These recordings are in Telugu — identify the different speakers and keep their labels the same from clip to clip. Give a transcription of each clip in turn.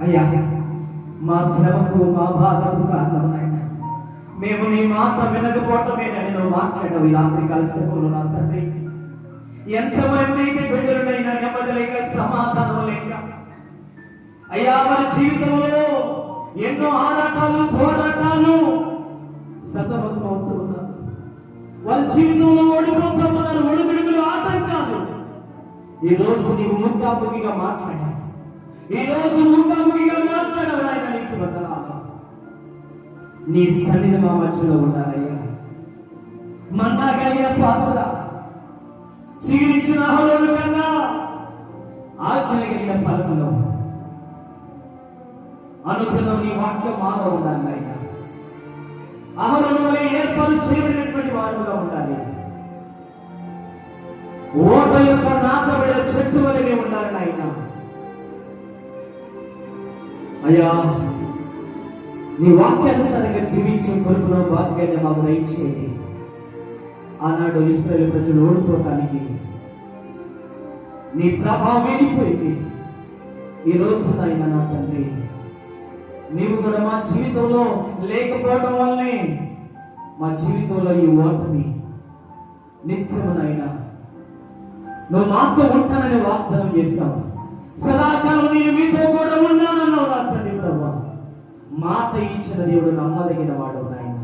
Speaker 1: అయ్యా, మా శ్రమకు మా బాధకు కారణం నాయన మేము నీ మాట వినకపోవటమేనని నువ్వు మాట్లాడవు ఈ రాత్రి కాలసేపులో నా తండ్రి. ఎంతమంది బిడ్డలైనా నెమ్మది లేక సమాధానం లేక అయ్యా వారి జీవితంలో ఎన్నో ఆరాటాలు పోరాటాలు సతమతమవుతూ ఉన్నారు. వారి జీవితంలో ఓడిపోతున్నారు, ఒడిపిడుగులు ఆటంకాలు. ఈ రోజు నీవు ముఖాముఖిగా మాట్లాడాలి. ఈ రోజు ముఖాముఖిగా మాట్లాడాలి ఆయన. నీకు వందనాలు. నీ సన్నిధి మా మధ్యలో ఉండాలయ్యా. మన్నా కలిగిన పాత్ర చిగిరించిన ఆహ్లాదు కన్నా ఆజ్ఞ కలిగిన పలుకులో అనుదినం నీ వాక్యం మాలో ఉండాలి నాయన. అహరోను వలె ఏర్పాటు చేయబడినటువంటి వారుగా ఉండాలి. ఓట యొక్క నాటబడిన చెట్టు వలె ఉండాలి నాయన. అయ్యా, నీ వాక్యానుసారంగా జీవించే కొలుపులో వాక్యాన్ని మాకు దయచేయండి. ఆనాడు ఇశ్రాయేలు ప్రజలు ఓడిపోవటానికి నీ ప్రభావం వెళ్ళిపోయింది. ఈ రోజు నాయన నా తండ్రి, నీవు కూడా మా జీవితంలో లేకపోవడం వల్లనే మా జీవితంలో ఈ ఓటమి నిత్యము నాయన. నువ్వు మాతో ఉంటానని వాగ్దానం చేశావు. సదాకాలం నేను మీతో కూడా ఉన్నానన్నావు నా తండ్రి. ప్రభా, మాట ఇచ్చిన దేవుడు నమ్మదగిన వాడు నాయన.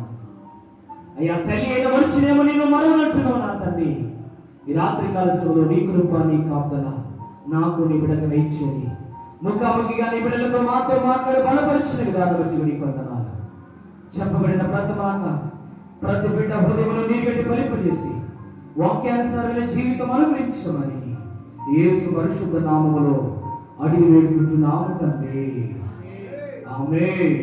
Speaker 1: అయ్యా, తల్లి అయిన వచ్చినేమో నేను మరవనట్టున్నావు నా తండ్రి. ఈ రాత్రి కాలశంలో నీ కృప, నీ కాపుదల నాకు నీ బిడ్డకు దయచేది. ముఖాముఖిగా నీ బిడ్డలతో మాతో మాట్లాడి బలపరిచిన విధానం బట్టి నీకు వందనాలు. చెప్పబడిన ప్రతి మాట ప్రతి బిడ్డ హృదయంలో నీగట్టి ఫలింపజేసి వాక్యానుసారమైన జీవితం అనుగ్రహించమని యేసు పరిశుద్ధ నామములో అడిగి వేడుకుంటున్నాము తండ్రి. ఆమేన్.